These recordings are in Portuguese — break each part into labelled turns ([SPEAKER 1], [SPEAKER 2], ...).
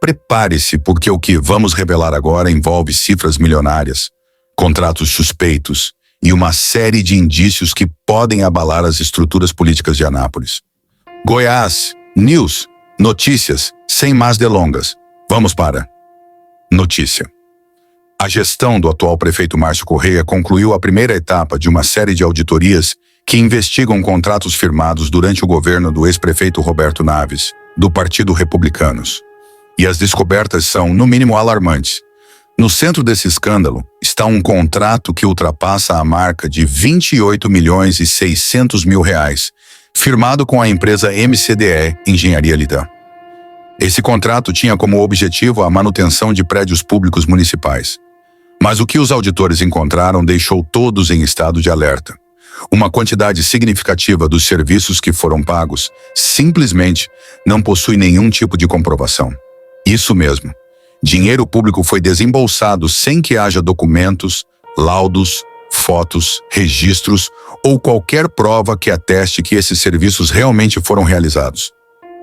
[SPEAKER 1] prepare-se, porque o que vamos revelar agora envolve cifras milionárias, contratos suspeitos e uma série de indícios que podem abalar as estruturas políticas de Anápolis. Goiás News, notícias, sem mais delongas. Vamos para notícia. A gestão do atual prefeito Márcio Correia concluiu a primeira etapa de uma série de auditorias que investigam contratos firmados durante o governo do ex-prefeito Roberto Naves, do Partido Republicanos. E as descobertas são, no mínimo, alarmantes. No centro desse escândalo está um contrato que ultrapassa a marca de R$28.600.000, firmado com a empresa MCDE Engenharia Lidã. Esse contrato tinha como objetivo a manutenção de prédios públicos municipais. Mas o que os auditores encontraram deixou todos em estado de alerta. Uma quantidade significativa dos serviços que foram pagos simplesmente não possui nenhum tipo de comprovação. Isso mesmo. Dinheiro público foi desembolsado sem que haja documentos, laudos, fotos, registros ou qualquer prova que ateste que esses serviços realmente foram realizados.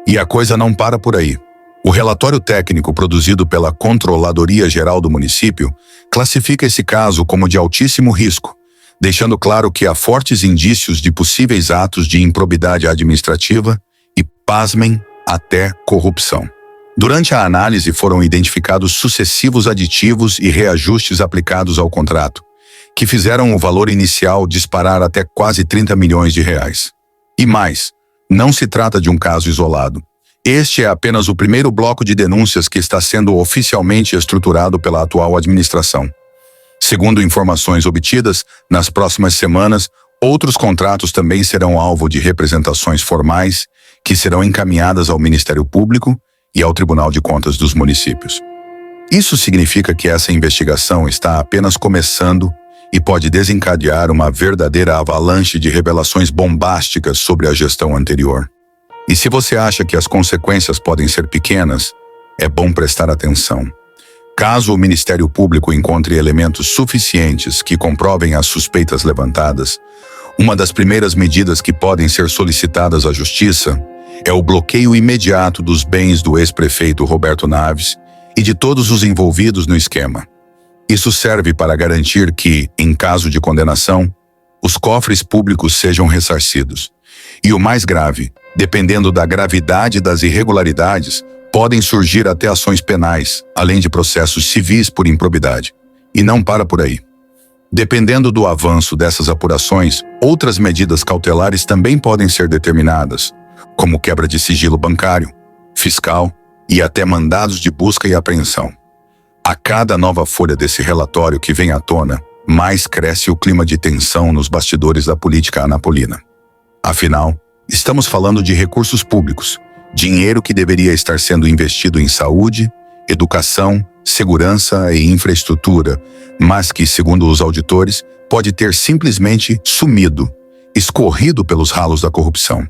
[SPEAKER 1] E a coisa não para por aí. O relatório técnico produzido pela Controladoria Geral do município classifica esse caso como de altíssimo risco, deixando claro que há fortes indícios de possíveis atos de improbidade administrativa e, pasmem, até corrupção. Durante a análise foram identificados sucessivos aditivos e reajustes aplicados ao contrato, que fizeram o valor inicial disparar até quase R$30 milhões. E mais, não se trata de um caso isolado. Este é apenas o primeiro bloco de denúncias que está sendo oficialmente estruturado pela atual administração. Segundo informações obtidas, nas próximas semanas, outros contratos também serão alvo de representações formais que serão encaminhadas ao Ministério Público e ao Tribunal de Contas dos municípios. Isso significa que essa investigação está apenas começando e pode desencadear uma verdadeira avalanche de revelações bombásticas sobre a gestão anterior. E se você acha que as consequências podem ser pequenas, é bom prestar atenção. Caso o Ministério Público encontre elementos suficientes que comprovem as suspeitas levantadas, uma das primeiras medidas que podem ser solicitadas à Justiça é o bloqueio imediato dos bens do ex-prefeito Roberto Naves e de todos os envolvidos no esquema. Isso serve para garantir que, em caso de condenação, os cofres públicos sejam ressarcidos. E o mais grave, dependendo da gravidade das irregularidades, podem surgir até ações penais, além de processos civis por improbidade. E não para por aí. Dependendo do avanço dessas apurações, outras medidas cautelares também podem ser determinadas, como quebra de sigilo bancário, fiscal e até mandados de busca e apreensão. A cada nova folha desse relatório que vem à tona, mais cresce o clima de tensão nos bastidores da política anapolina. Afinal, estamos falando de recursos públicos, dinheiro que deveria estar sendo investido em saúde, educação, segurança e infraestrutura, mas que, segundo os auditores, pode ter simplesmente sumido, escorrido pelos ralos da corrupção.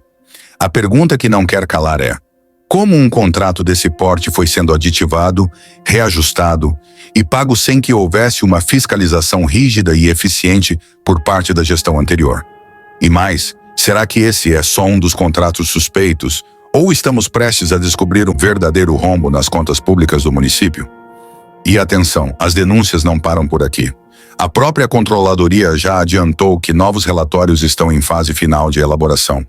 [SPEAKER 1] A pergunta que não quer calar é: como um contrato desse porte foi sendo aditivado, reajustado e pago sem que houvesse uma fiscalização rígida e eficiente por parte da gestão anterior? E mais, será que esse é só um dos contratos suspeitos, ou estamos prestes a descobrir um verdadeiro rombo nas contas públicas do município? E atenção, as denúncias não param por aqui. A própria Controladoria já adiantou que novos relatórios estão em fase final de elaboração.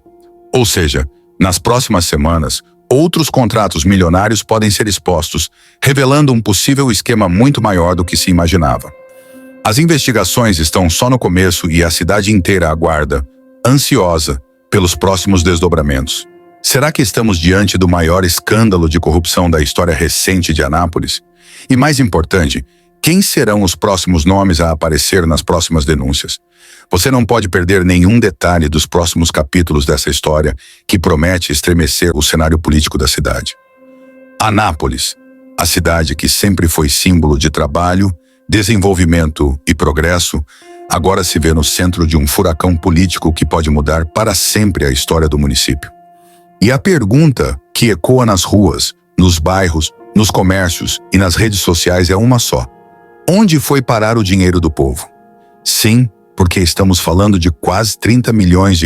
[SPEAKER 1] Ou seja, nas próximas semanas, outros contratos milionários podem ser expostos, revelando um possível esquema muito maior do que se imaginava. As investigações estão só no começo e a cidade inteira aguarda, ansiosa, pelos próximos desdobramentos. Será que estamos diante do maior escândalo de corrupção da história recente de Anápolis? E mais importante, quem serão os próximos nomes a aparecer nas próximas denúncias? Você não pode perder nenhum detalhe dos próximos capítulos dessa história que promete estremecer o cenário político da cidade. Anápolis, a cidade que sempre foi símbolo de trabalho, desenvolvimento e progresso, agora se vê no centro de um furacão político que pode mudar para sempre a história do município. E a pergunta que ecoa nas ruas, nos bairros, nos comércios e nas redes sociais é uma só: onde foi parar o dinheiro do povo? Sim, porque estamos falando de quase R$30 milhões,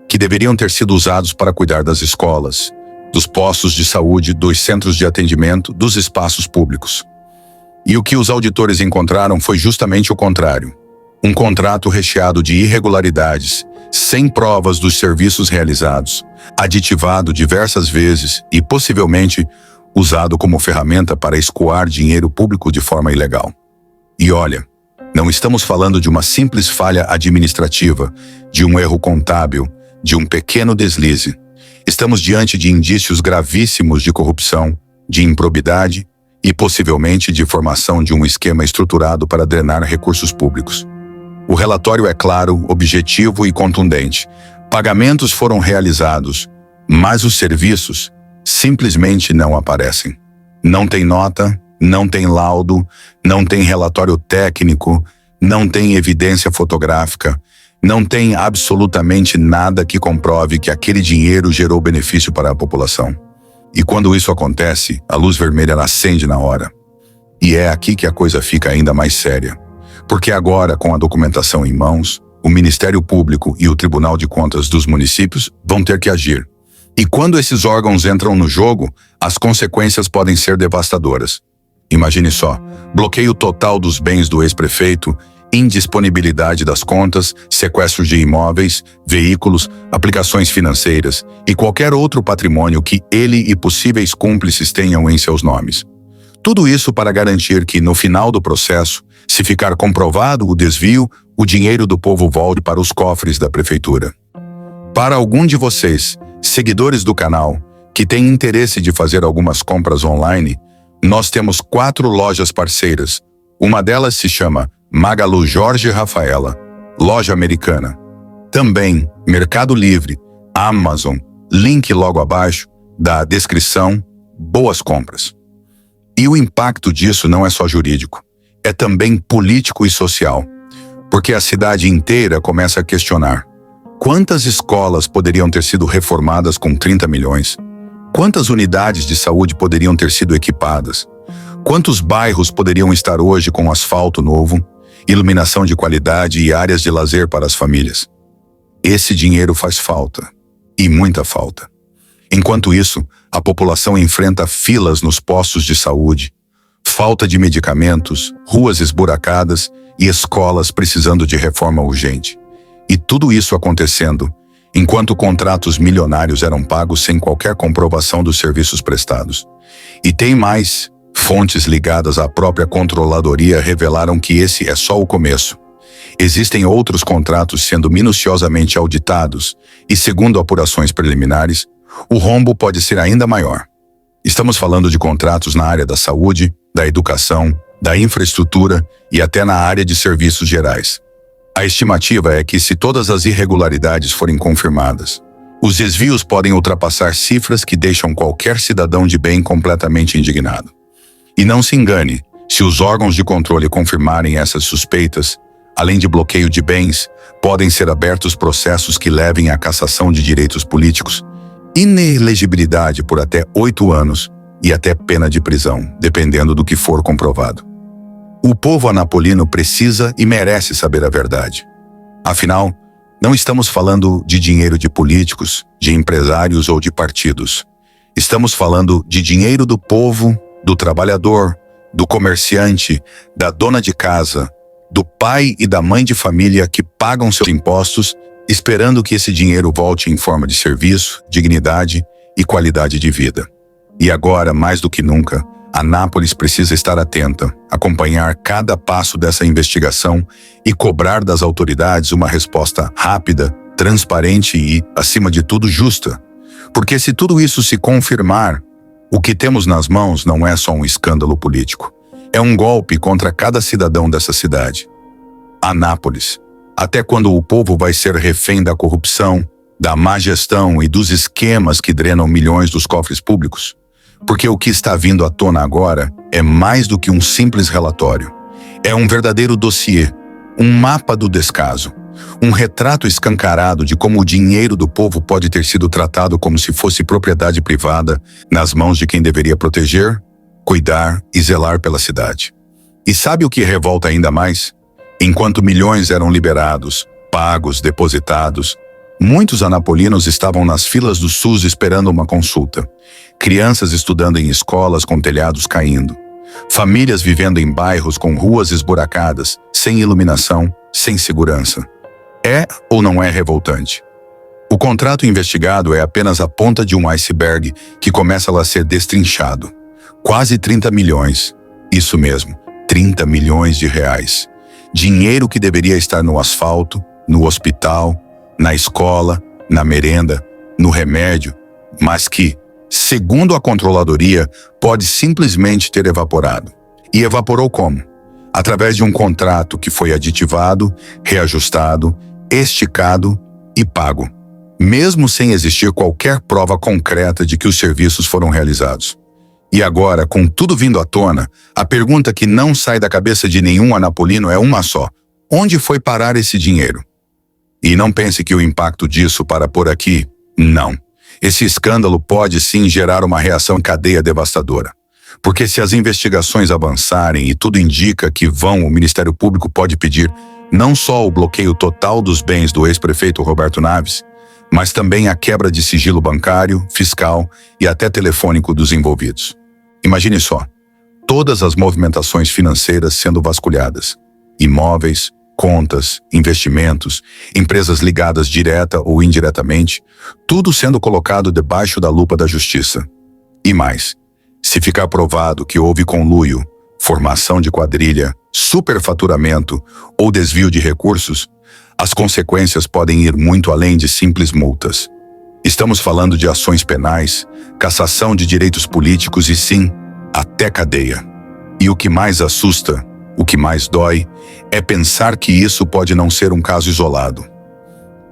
[SPEAKER 1] que deveriam ter sido usados para cuidar das escolas, dos postos de saúde, dos centros de atendimento, dos espaços públicos. E o que os auditores encontraram foi justamente o contrário. Um contrato recheado de irregularidades, sem provas dos serviços realizados, aditivado diversas vezes e possivelmente usado como ferramenta para escoar dinheiro público de forma ilegal. E olha, não estamos falando de uma simples falha administrativa, de um erro contábil, de um pequeno deslize. Estamos diante de indícios gravíssimos de corrupção, de improbidade e possivelmente de formação de um esquema estruturado para drenar recursos públicos. O relatório é claro, objetivo e contundente. Pagamentos foram realizados, mas os serviços simplesmente não aparecem. Não tem nota, não tem laudo, não tem relatório técnico, não tem evidência fotográfica, não tem absolutamente nada que comprove que aquele dinheiro gerou benefício para a população. E quando isso acontece, a luz vermelha acende na hora. E é aqui que a coisa fica ainda mais séria. Porque agora, com a documentação em mãos, o Ministério Público e o Tribunal de Contas dos municípios vão ter que agir. E quando esses órgãos entram no jogo, as consequências podem ser devastadoras. Imagine só, bloqueio total dos bens do ex-prefeito, indisponibilidade das contas, sequestro de imóveis, veículos, aplicações financeiras e qualquer outro patrimônio que ele e possíveis cúmplices tenham em seus nomes. Tudo isso para garantir que, no final do processo, se ficar comprovado o desvio, o dinheiro do povo volte para os cofres da prefeitura. Para algum de vocês, seguidores do canal, que têm interesse de fazer algumas compras online, nós temos 4 lojas parceiras. Uma delas se chama Magalu Jorge Rafaela, loja americana. Também Mercado Livre, Amazon, link logo abaixo, da descrição, boas compras. E o impacto disso não é só jurídico, é também político e social, porque a cidade inteira começa a questionar: quantas escolas poderiam ter sido reformadas com 30 milhões? Quantas unidades de saúde poderiam ter sido equipadas? Quantos bairros poderiam estar hoje com asfalto novo, iluminação de qualidade e áreas de lazer para as famílias? Esse dinheiro faz falta, e muita falta. Enquanto isso, a população enfrenta filas nos postos de saúde, falta de medicamentos, ruas esburacadas e escolas precisando de reforma urgente. E tudo isso acontecendo enquanto contratos milionários eram pagos sem qualquer comprovação dos serviços prestados. E tem mais, fontes ligadas à própria controladoria revelaram que esse é só o começo. Existem outros contratos sendo minuciosamente auditados e, segundo apurações preliminares, o rombo pode ser ainda maior. Estamos falando de contratos na área da saúde, da educação, da infraestrutura e até na área de serviços gerais. A estimativa é que, se todas as irregularidades forem confirmadas, os desvios podem ultrapassar cifras que deixam qualquer cidadão de bem completamente indignado. E não se engane, se os órgãos de controle confirmarem essas suspeitas, além de bloqueio de bens, podem ser abertos processos que levem à cassação de direitos políticos, inelegibilidade por até 8 anos e até pena de prisão, dependendo do que for comprovado. O povo anapolino precisa e merece saber a verdade. Afinal, não estamos falando de dinheiro de políticos, de empresários ou de partidos. Estamos falando de dinheiro do povo, do trabalhador, do comerciante, da dona de casa, do pai e da mãe de família que pagam seus impostos, esperando que esse dinheiro volte em forma de serviço, dignidade e qualidade de vida. E agora, mais do que nunca, Anápolis precisa estar atenta, acompanhar cada passo dessa investigação e cobrar das autoridades uma resposta rápida, transparente e, acima de tudo, justa. Porque se tudo isso se confirmar, o que temos nas mãos não é só um escândalo político. É um golpe contra cada cidadão dessa cidade. Anápolis. Até quando o povo vai ser refém da corrupção, da má gestão e dos esquemas que drenam milhões dos cofres públicos? Porque o que está vindo à tona agora é mais do que um simples relatório. É um verdadeiro dossiê, um mapa do descaso, um retrato escancarado de como o dinheiro do povo pode ter sido tratado como se fosse propriedade privada nas mãos de quem deveria proteger, cuidar e zelar pela cidade. E sabe o que revolta ainda mais? Enquanto milhões eram liberados, pagos, depositados, Muitos anapolinos estavam nas filas do SUS esperando uma consulta. Crianças estudando em escolas com telhados caindo. Famílias vivendo em bairros com ruas esburacadas, sem iluminação, sem segurança. É ou não é revoltante? O contrato investigado é apenas a ponta de um iceberg que começa a ser destrinchado. Quase 30 milhões. Isso mesmo, 30 milhões de reais. Dinheiro que deveria estar no asfalto, no hospital, na escola, na merenda, no remédio, mas que, segundo a controladoria, pode simplesmente ter evaporado. E evaporou como? Através de um contrato que foi aditivado, reajustado, esticado e pago, mesmo sem existir qualquer prova concreta de que os serviços foram realizados. E agora, com tudo vindo à tona, a pergunta que não sai da cabeça de nenhum anapolino é uma só: onde foi parar esse dinheiro? E não pense que o impacto disso para por aqui, não. Esse escândalo pode sim gerar uma reação em cadeia devastadora. Porque se as investigações avançarem e tudo indica que vão, o Ministério Público pode pedir não só o bloqueio total dos bens do ex-prefeito Roberto Naves, mas também a quebra de sigilo bancário, fiscal e até telefônico dos envolvidos. Imagine só, todas as movimentações financeiras sendo vasculhadas. Imóveis, contas, investimentos, empresas ligadas direta ou indiretamente, tudo sendo colocado debaixo da lupa da justiça. E mais, se ficar provado que houve conluio, formação de quadrilha, superfaturamento ou desvio de recursos, as consequências podem ir muito além de simples multas. Estamos falando de ações penais, cassação de direitos políticos e sim, até cadeia. E o que mais assusta, o que mais dói, é pensar que isso pode não ser um caso isolado.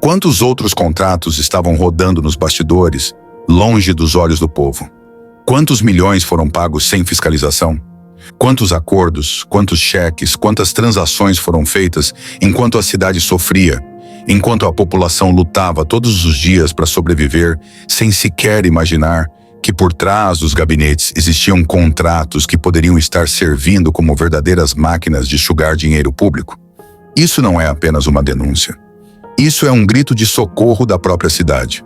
[SPEAKER 1] Quantos outros contratos estavam rodando nos bastidores, longe dos olhos do povo? Quantos milhões foram pagos sem fiscalização? Quantos acordos, quantos cheques, quantas transações foram feitas enquanto a cidade sofria, enquanto a população lutava todos os dias para sobreviver, sem sequer imaginar que por trás dos gabinetes existiam contratos que poderiam estar servindo como verdadeiras máquinas de sugar dinheiro público? Isso não é apenas uma denúncia. Isso é um grito de socorro da própria cidade.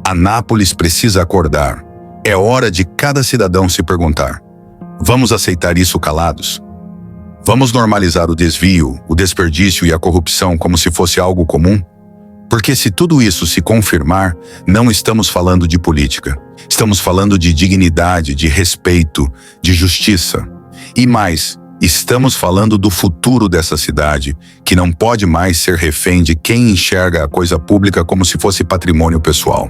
[SPEAKER 1] Anápolis precisa acordar. É hora de cada cidadão se perguntar: vamos aceitar isso calados? Vamos normalizar o desvio, o desperdício e a corrupção como se fosse algo comum? Porque se tudo isso se confirmar, não estamos falando de política. Estamos falando de dignidade, de respeito, de justiça. E mais, estamos falando do futuro dessa cidade, que não pode mais ser refém de quem enxerga a coisa pública como se fosse patrimônio pessoal.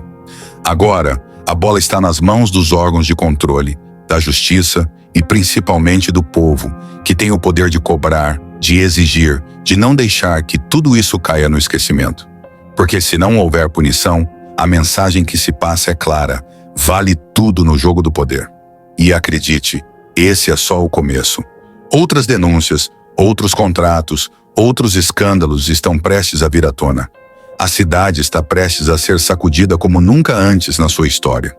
[SPEAKER 1] Agora, a bola está nas mãos dos órgãos de controle, da justiça e principalmente do povo, que tem o poder de cobrar, de exigir, de não deixar que tudo isso caia no esquecimento. Porque se não houver punição, a mensagem que se passa é clara: vale tudo no jogo do poder. E acredite, esse é só o começo. Outras denúncias, outros contratos, outros escândalos estão prestes a vir à tona. A cidade está prestes a ser sacudida como nunca antes na sua história.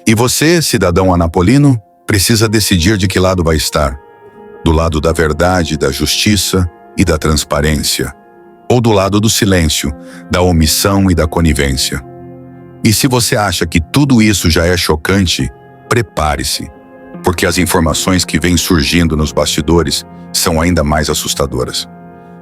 [SPEAKER 1] E você, cidadão anapolino, precisa decidir de que lado vai estar. Do lado da verdade, da justiça e da transparência. Ou do lado do silêncio, da omissão e da conivência. E se você acha que tudo isso já é chocante, prepare-se, porque as informações que vêm surgindo nos bastidores são ainda mais assustadoras.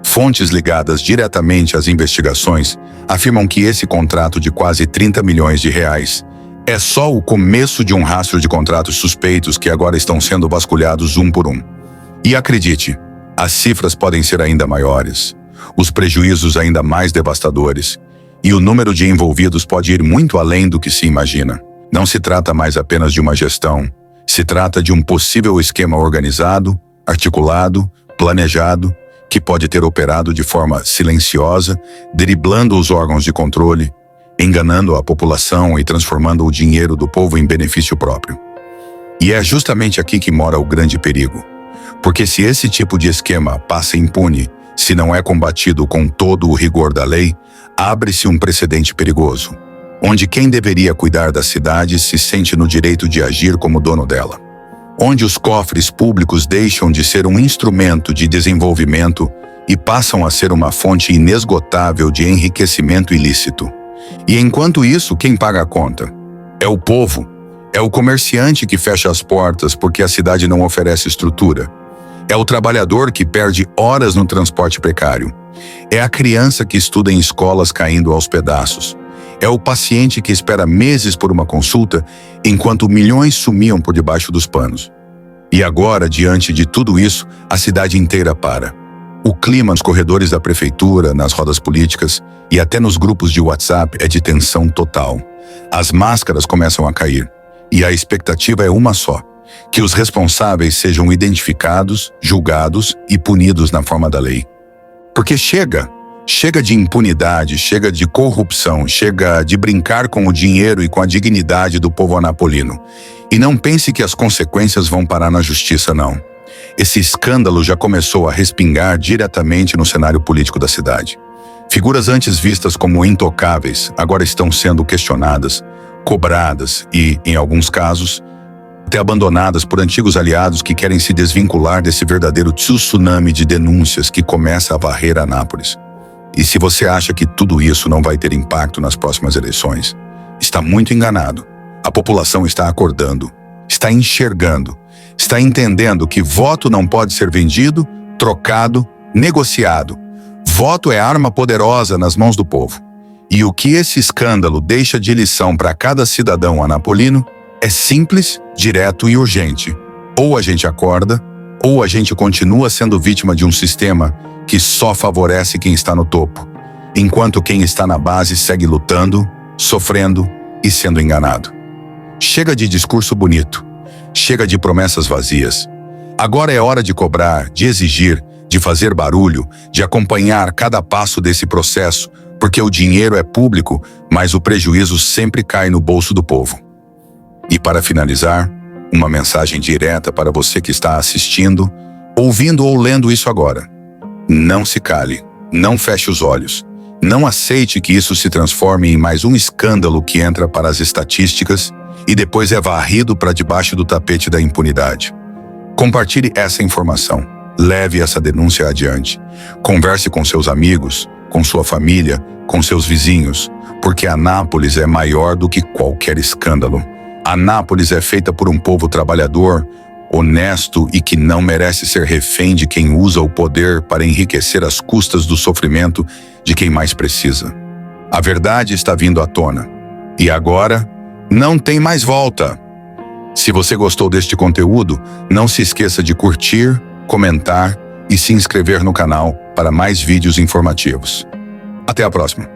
[SPEAKER 1] Fontes ligadas diretamente às investigações afirmam que esse contrato de quase 30 milhões de reais é só o começo de um rastro de contratos suspeitos que agora estão sendo vasculhados um por um. E acredite, as cifras podem ser ainda maiores, os prejuízos ainda mais devastadores, e o número de envolvidos pode ir muito além do que se imagina. Não se trata mais apenas de uma gestão, se trata de um possível esquema organizado, articulado, planejado, que pode ter operado de forma silenciosa, driblando os órgãos de controle, enganando a população e transformando o dinheiro do povo em benefício próprio. E é justamente aqui que mora o grande perigo. Porque se esse tipo de esquema passa impune, se não é combatido com todo o rigor da lei, abre-se um precedente perigoso, onde quem deveria cuidar da cidade se sente no direito de agir como dono dela. Onde os cofres públicos deixam de ser um instrumento de desenvolvimento e passam a ser uma fonte inesgotável de enriquecimento ilícito. E enquanto isso, quem paga a conta? É o povo. É o comerciante que fecha as portas porque a cidade não oferece estrutura. É o trabalhador que perde horas no transporte precário. É a criança que estuda em escolas caindo aos pedaços. É o paciente que espera meses por uma consulta, enquanto milhões sumiam por debaixo dos panos. E agora, diante de tudo isso, a cidade inteira para. O clima nos corredores da prefeitura, nas rodas políticas e até nos grupos de WhatsApp é de tensão total. As máscaras começam a cair. E a expectativa é uma só: que os responsáveis sejam identificados, julgados e punidos na forma da lei. Porque chega de impunidade, chega de corrupção, chega de brincar com o dinheiro e com a dignidade do povo anapolino. E não pense que as consequências vão parar na justiça, não. Esse escândalo já começou a respingar diretamente no cenário político da cidade. Figuras antes vistas como intocáveis agora estão sendo questionadas, cobradas e, em alguns casos, até abandonadas por antigos aliados que querem se desvincular desse verdadeiro tsunami de denúncias que começa a varrer Anápolis. E se você acha que tudo isso não vai ter impacto nas próximas eleições, está muito enganado. A população está acordando, está enxergando, está entendendo que voto não pode ser vendido, trocado, negociado. Voto é arma poderosa nas mãos do povo. E o que esse escândalo deixa de lição para cada cidadão anapolino é simples, direto e urgente. Ou a gente acorda, ou a gente continua sendo vítima de um sistema que só favorece quem está no topo, enquanto quem está na base segue lutando, sofrendo e sendo enganado. Chega de discurso bonito, chega de promessas vazias. Agora é hora de cobrar, de exigir, de fazer barulho, de acompanhar cada passo desse processo, porque o dinheiro é público, mas o prejuízo sempre cai no bolso do povo. E para finalizar, uma mensagem direta para você que está assistindo, ouvindo ou lendo isso agora. Não se cale, não feche os olhos. Não aceite que isso se transforme em mais um escândalo que entra para as estatísticas e depois é varrido para debaixo do tapete da impunidade. Compartilhe essa informação, leve essa denúncia adiante. Converse com seus amigos, com sua família, com seus vizinhos, porque Anápolis é maior do que qualquer escândalo. Anápolis é feita por um povo trabalhador, honesto e que não merece ser refém de quem usa o poder para enriquecer às custas do sofrimento de quem mais precisa. A verdade está vindo à tona. E agora, não tem mais volta. Se você gostou deste conteúdo, não se esqueça de curtir, comentar e se inscrever no canal para mais vídeos informativos. Até a próxima.